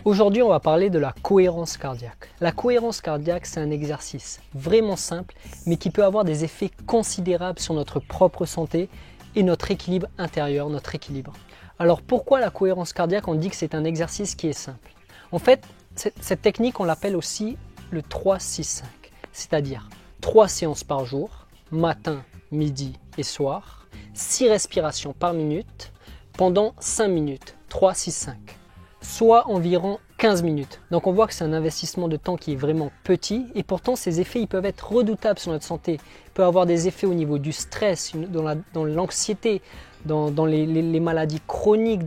Aujourd'hui, on va parler de la cohérence cardiaque. La cohérence cardiaque, c'est un exercice vraiment simple, mais qui peut avoir des effets considérables sur notre propre santé et notre équilibre intérieur, notre équilibre. Alors pourquoi la cohérence cardiaque? On dit que c'est un exercice qui est simple. En fait, cette technique, on l'appelle aussi le 3-6-5, c'est-à-dire 3 séances par jour, matin, midi et soir, 6 respirations par minute, pendant 5 minutes, 3-6-5. Soit environ 15 minutes. Donc on voit que c'est un investissement de temps qui est vraiment petit et pourtant ces effets ils peuvent être redoutables sur notre santé. Il peut avoir des effets au niveau du stress, dans l'anxiété, dans les maladies chroniques,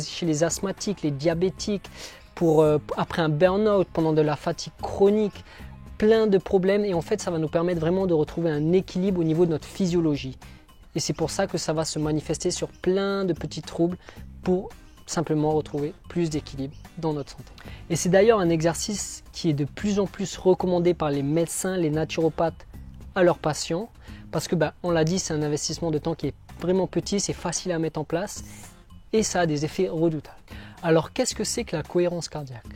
chez les asthmatiques, les diabétiques, après un burn-out, pendant de la fatigue chronique, plein de problèmes et en fait ça va nous permettre vraiment de retrouver un équilibre au niveau de notre physiologie. Et c'est pour ça que ça va se manifester sur plein de petits troubles pour simplement retrouver plus d'équilibre dans notre santé. Et c'est d'ailleurs un exercice qui est de plus en plus recommandé par les médecins, les naturopathes à leurs patients parce que on l'a dit, c'est un investissement de temps qui est vraiment petit, c'est facile à mettre en place et ça a des effets redoutables. Alors qu'est-ce que c'est que la cohérence cardiaque?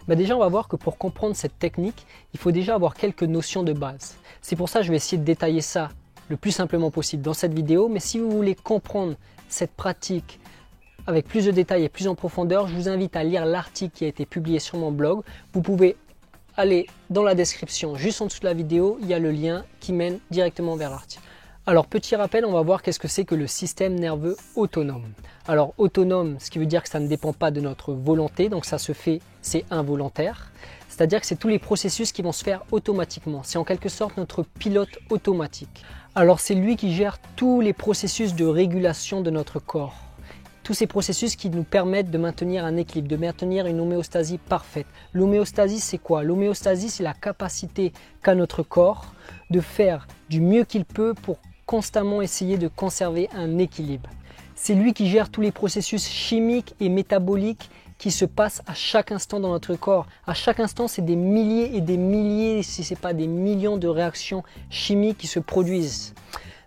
Déjà on va voir que pour comprendre cette technique, il faut déjà avoir quelques notions de base. C'est pour ça que je vais essayer de détailler ça le plus simplement possible dans cette vidéo, mais si vous voulez comprendre cette pratique avec plus de détails et plus en profondeur, je vous invite à lire l'article qui a été publié sur mon blog. Vous pouvez aller dans la description, juste en dessous de la vidéo, il y a le lien qui mène directement vers l'article. Alors petit rappel, on va voir qu'est-ce que c'est que le système nerveux autonome. Alors autonome, ce qui veut dire que ça ne dépend pas de notre volonté, donc ça se fait, c'est involontaire. C'est-à-dire que c'est tous les processus qui vont se faire automatiquement. C'est en quelque sorte notre pilote automatique. Alors c'est lui qui gère tous les processus de régulation de notre corps. Tous ces processus qui nous permettent de maintenir un équilibre, de maintenir une homéostasie parfaite. L'homéostasie, c'est quoi? L'homéostasie, c'est la capacité qu'a notre corps de faire du mieux qu'il peut pour constamment essayer de conserver un équilibre. C'est lui qui gère tous les processus chimiques et métaboliques qui se passent à chaque instant dans notre corps. À chaque instant, c'est des milliers et des milliers, si ce n'est pas des millions de réactions chimiques qui se produisent.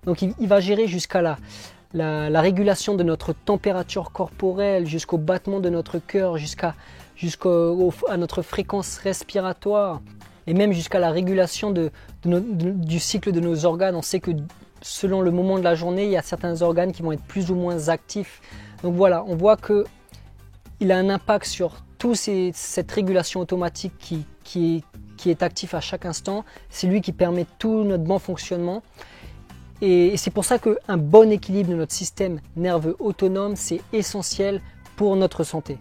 Donc il va gérer jusqu'à la régulation de notre température corporelle, jusqu'au battement de notre cœur, jusqu'à notre fréquence respiratoire et même jusqu'à la régulation du cycle de nos organes. On sait que selon le moment de la journée, il y a certains organes qui vont être plus ou moins actifs. Donc voilà, on voit qu'il a un impact sur toute cette régulation automatique qui est active à chaque instant. C'est lui qui permet tout notre bon fonctionnement. Et c'est pour ça qu'un bon équilibre de notre système nerveux autonome, c'est essentiel pour notre santé.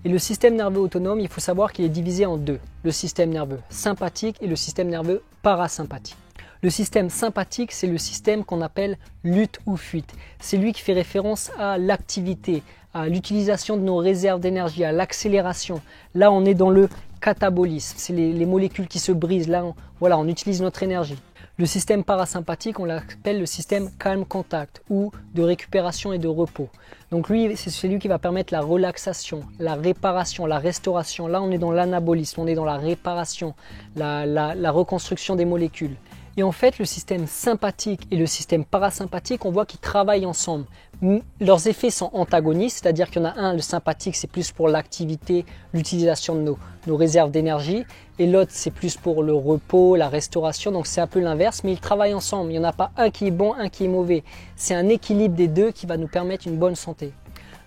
Et le système nerveux autonome, il faut savoir qu'il est divisé en deux. Le système nerveux sympathique et le système nerveux parasympathique. Le système sympathique, c'est le système qu'on appelle lutte ou fuite. C'est lui qui fait référence à l'activité, à l'utilisation de nos réserves d'énergie, à l'accélération. Là, on est dans le catabolisme. C'est les molécules qui se brisent. Là, on utilise notre énergie. Le système parasympathique, on l'appelle le système calme contact ou de récupération et de repos. Donc lui, c'est celui qui va permettre la relaxation, la réparation, la restauration. Là, on est dans l'anabolisme, on est dans la réparation, la reconstruction des molécules. Et en fait, le système sympathique et le système parasympathique, on voit qu'ils travaillent ensemble. Leurs effets sont antagonistes, c'est-à-dire qu'il y en a un, le sympathique, c'est plus pour l'activité, l'utilisation de nos réserves d'énergie, et l'autre, c'est plus pour le repos, la restauration, donc c'est un peu l'inverse, mais ils travaillent ensemble. Il n'y en a pas un qui est bon, un qui est mauvais. C'est un équilibre des deux qui va nous permettre une bonne santé.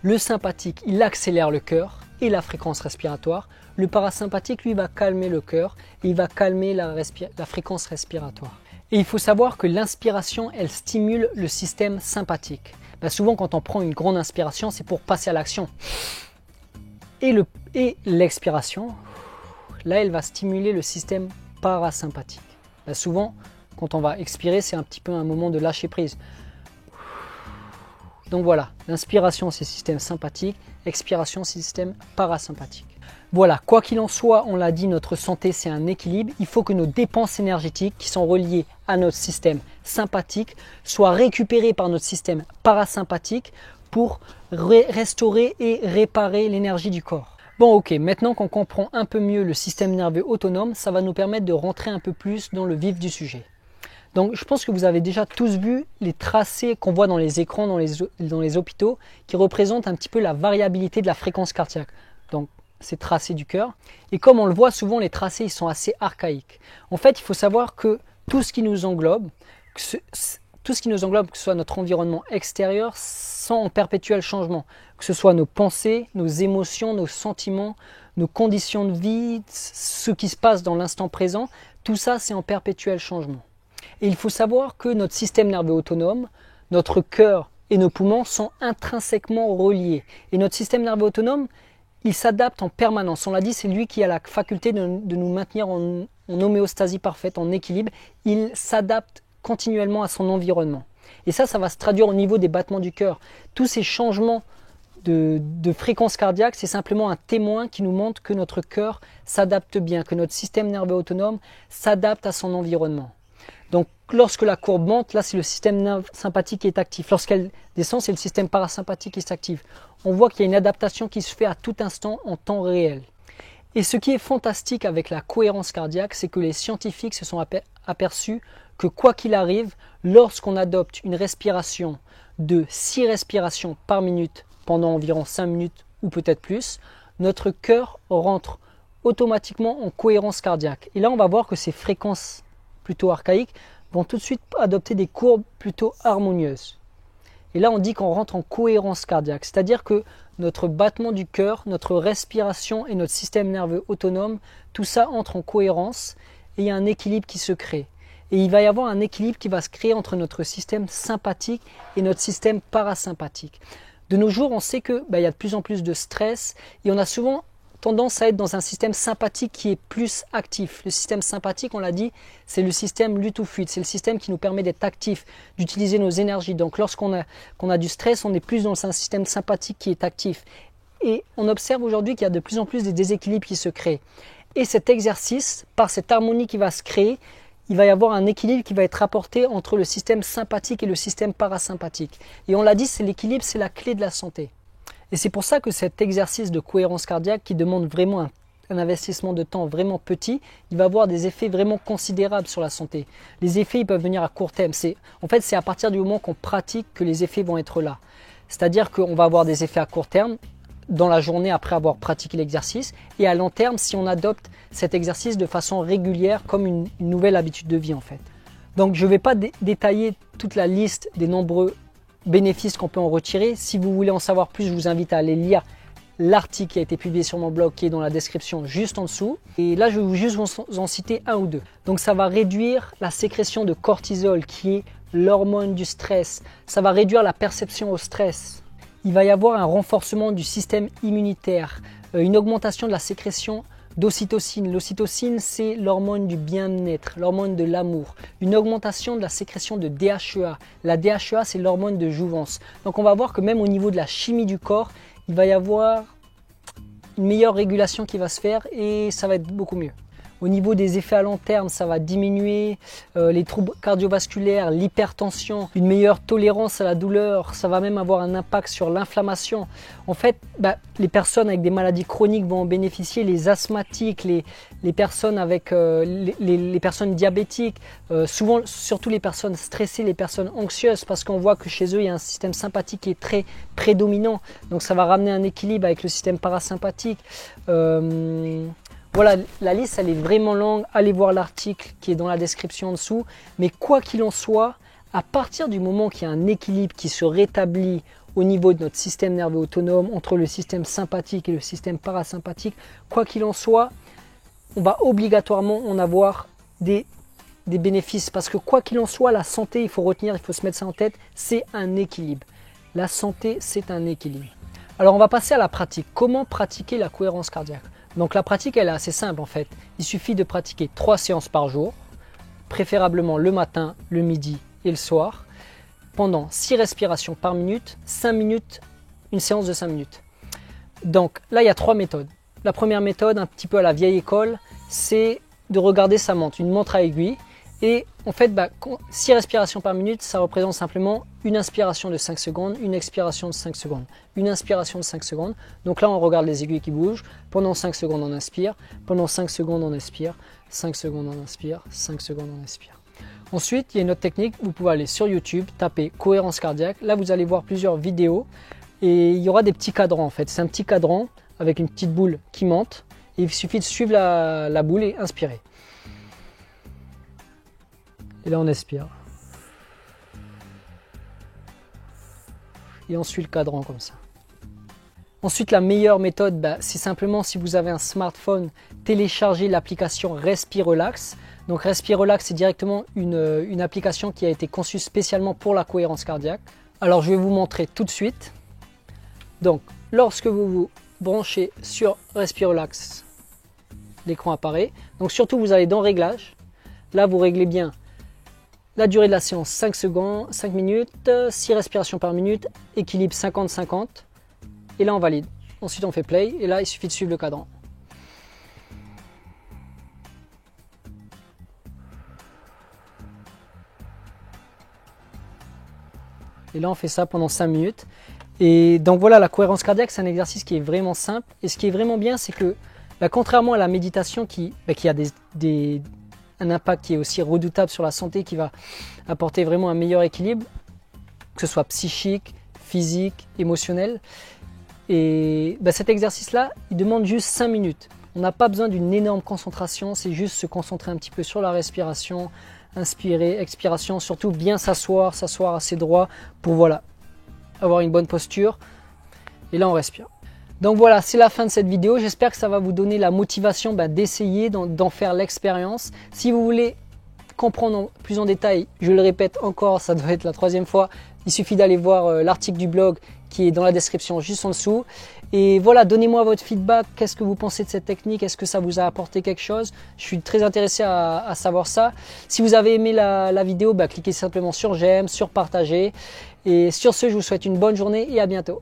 Le sympathique, il accélère le cœur et la fréquence respiratoire. Le parasympathique, lui, va calmer le cœur et il va calmer la fréquence respiratoire. Et il faut savoir que l'inspiration, elle stimule le système sympathique. Souvent, quand on prend une grande inspiration, c'est pour passer à l'action. Et l'expiration, là, elle va stimuler le système parasympathique. Souvent, quand on va expirer, c'est un petit peu un moment de lâcher prise. Donc voilà, l'inspiration, c'est le système sympathique, expiration, c'est le système parasympathique. Voilà, quoi qu'il en soit, on l'a dit, notre santé, c'est un équilibre. Il faut que nos dépenses énergétiques qui sont reliées à notre système sympathique soient récupérées par notre système parasympathique pour restaurer et réparer l'énergie du corps. Bon, ok, maintenant qu'on comprend un peu mieux le système nerveux autonome, ça va nous permettre de rentrer un peu plus dans le vif du sujet. Donc je pense que vous avez déjà tous vu les tracés qu'on voit dans les écrans, dans les hôpitaux, qui représentent un petit peu la variabilité de la fréquence cardiaque. Donc ces tracés du cœur. Et comme on le voit souvent, les tracés ils sont assez archaïques. En fait, il faut savoir que tout ce qui nous englobe, que ce soit notre environnement extérieur, sont en perpétuel changement. Que ce soit nos pensées, nos émotions, nos sentiments, nos conditions de vie, ce qui se passe dans l'instant présent, tout ça c'est en perpétuel changement. Et il faut savoir que notre système nerveux autonome, notre cœur et nos poumons sont intrinsèquement reliés. Et notre système nerveux autonome, il s'adapte en permanence. On l'a dit, c'est lui qui a la faculté de nous maintenir en homéostasie parfaite, en équilibre. Il s'adapte continuellement à son environnement. Et ça va se traduire au niveau des battements du cœur. Tous ces changements de fréquence cardiaque, c'est simplement un témoin qui nous montre que notre cœur s'adapte bien, que notre système nerveux autonome s'adapte à son environnement. Donc lorsque la courbe monte, là c'est le système sympathique qui est actif. Lorsqu'elle descend, c'est le système parasympathique qui s'active. On voit qu'il y a une adaptation qui se fait à tout instant en temps réel. Et ce qui est fantastique avec la cohérence cardiaque, c'est que les scientifiques se sont aperçus que quoi qu'il arrive, lorsqu'on adopte une respiration de 6 respirations par minute pendant environ 5 minutes ou peut-être plus, notre cœur rentre automatiquement en cohérence cardiaque. Et là, on va voir que ces fréquences plutôt archaïques vont tout de suite adopter des courbes plutôt harmonieuses. Et là, on dit qu'on rentre en cohérence cardiaque, c'est-à-dire que notre battement du cœur, notre respiration et notre système nerveux autonome, tout ça entre en cohérence et il y a un équilibre qui se crée. Et il va y avoir un équilibre qui va se créer entre notre système sympathique et notre système parasympathique. De nos jours, on sait qu'il y a de plus en plus de stress et on a souvent tendance à être dans un système sympathique qui est plus actif. Le système sympathique, on l'a dit, c'est le système lutte ou fuite. C'est le système qui nous permet d'être actif, d'utiliser nos énergies. Donc lorsqu'on a du stress, on est plus dans un système sympathique qui est actif. Et on observe aujourd'hui qu'il y a de plus en plus des déséquilibres qui se créent. Et cet exercice, par cette harmonie qui va se créer, il va y avoir un équilibre qui va être apporté entre le système sympathique et le système parasympathique. Et on l'a dit, c'est l'équilibre, c'est la clé de la santé. Et c'est pour ça que cet exercice de cohérence cardiaque qui demande vraiment un investissement de temps vraiment petit, il va avoir des effets vraiment considérables sur la santé. Les effets ils peuvent venir à court terme. En fait, c'est à partir du moment qu'on pratique que les effets vont être là. C'est-à-dire qu'on va avoir des effets à court terme dans la journée après avoir pratiqué l'exercice et à long terme si on adopte cet exercice de façon régulière comme une nouvelle habitude de vie en fait. Donc je ne vais pas détailler toute la liste des nombreux bénéfices qu'on peut en retirer. Si vous voulez en savoir plus, je vous invite à aller lire l'article qui a été publié sur mon blog qui est dans la description juste en dessous. Et là, je vais juste vous en citer un ou deux. Donc ça va réduire la sécrétion de cortisol qui est l'hormone du stress. Ça va réduire la perception au stress. Il va y avoir un renforcement du système immunitaire, une augmentation de la sécrétion d'ocytocine. L'ocytocine, c'est l'hormone du bien-être, l'hormone de l'amour. Une augmentation de la sécrétion de DHEA. La DHEA, c'est l'hormone de jouvence. Donc on va voir que même au niveau de la chimie du corps, il va y avoir une meilleure régulation qui va se faire et ça va être beaucoup mieux. Au niveau des effets à long terme, ça va diminuer les troubles cardiovasculaires, l'hypertension, une meilleure tolérance à la douleur. Ça va même avoir un impact sur l'inflammation. En fait, les personnes avec des maladies chroniques vont en bénéficier, les asthmatiques, les personnes avec les personnes diabétiques, souvent surtout les personnes stressées, les personnes anxieuses, parce qu'on voit que chez eux, il y a un système sympathique qui est très prédominant. Donc ça va ramener un équilibre avec le système parasympathique. Voilà, la liste elle est vraiment longue, allez voir l'article qui est dans la description en dessous. Mais quoi qu'il en soit, à partir du moment qu'il y a un équilibre qui se rétablit au niveau de notre système nerveux autonome, entre le système sympathique et le système parasympathique, quoi qu'il en soit, on va obligatoirement en avoir des bénéfices. Parce que quoi qu'il en soit, la santé, il faut retenir, il faut se mettre ça en tête, c'est un équilibre. La santé, c'est un équilibre. Alors on va passer à la pratique. Comment pratiquer la cohérence cardiaque ? Donc la pratique elle est assez simple en fait. Il suffit de pratiquer 3 séances par jour, préférablement le matin, le midi et le soir, pendant 6 respirations par minute, 5 minutes, une séance de 5 minutes. Donc là il y a 3 méthodes. La première méthode, un petit peu à la vieille école, c'est de regarder sa montre, une montre à aiguille. Et en fait, 6 respirations par minute, ça représente simplement une inspiration de 5 secondes, une expiration de 5 secondes, une inspiration de 5 secondes. Donc là, on regarde les aiguilles qui bougent. Pendant 5 secondes, on inspire. Pendant 5 secondes, on expire. 5 secondes, on inspire. 5 secondes, on expire. Ensuite, il y a une autre technique. Vous pouvez aller sur YouTube, taper cohérence cardiaque. Là, vous allez voir plusieurs vidéos et il y aura des petits cadrans en fait. C'est un petit cadran avec une petite boule qui monte. Et il suffit de suivre la boule et inspirer. Et là on expire. Et on suit le cadran comme ça. Ensuite, la meilleure méthode, c'est simplement si vous avez un smartphone, télécharger l'application Respirelax. Donc Respirelax, c'est directement une application qui a été conçue spécialement pour la cohérence cardiaque. Alors je vais vous montrer tout de suite. Donc lorsque vous vous branchez sur Respirelax, l'écran apparaît. Donc surtout vous allez dans Réglages. Là vous réglez bien la durée de la séance 5 secondes, 5 minutes, 6 respirations par minute, équilibre 50-50. Et là on valide. Ensuite on fait play et là il suffit de suivre le cadran. Et là on fait ça pendant 5 minutes. Et donc voilà, la cohérence cardiaque c'est un exercice qui est vraiment simple. Et ce qui est vraiment bien c'est que contrairement à la méditation qui a un impact qui est aussi redoutable sur la santé, qui va apporter vraiment un meilleur équilibre, que ce soit psychique, physique, émotionnel. Et cet exercice-là, il demande juste 5 minutes. On n'a pas besoin d'une énorme concentration, c'est juste se concentrer un petit peu sur la respiration, inspirer, expiration, surtout bien s'asseoir assez droit pour voilà, avoir une bonne posture. Et là, on respire. Donc voilà, c'est la fin de cette vidéo. J'espère que ça va vous donner la motivation d'essayer, d'en faire l'expérience. Si vous voulez comprendre plus en détail, je le répète encore, ça doit être la 3e fois, il suffit d'aller voir l'article du blog qui est dans la description juste en dessous. Et voilà, donnez-moi votre feedback. Qu'est-ce que vous pensez de cette technique? Est-ce que ça vous a apporté quelque chose? Je suis très intéressé à savoir ça. Si vous avez aimé la vidéo, cliquez simplement sur j'aime, sur partager. Et sur ce, je vous souhaite une bonne journée et à bientôt.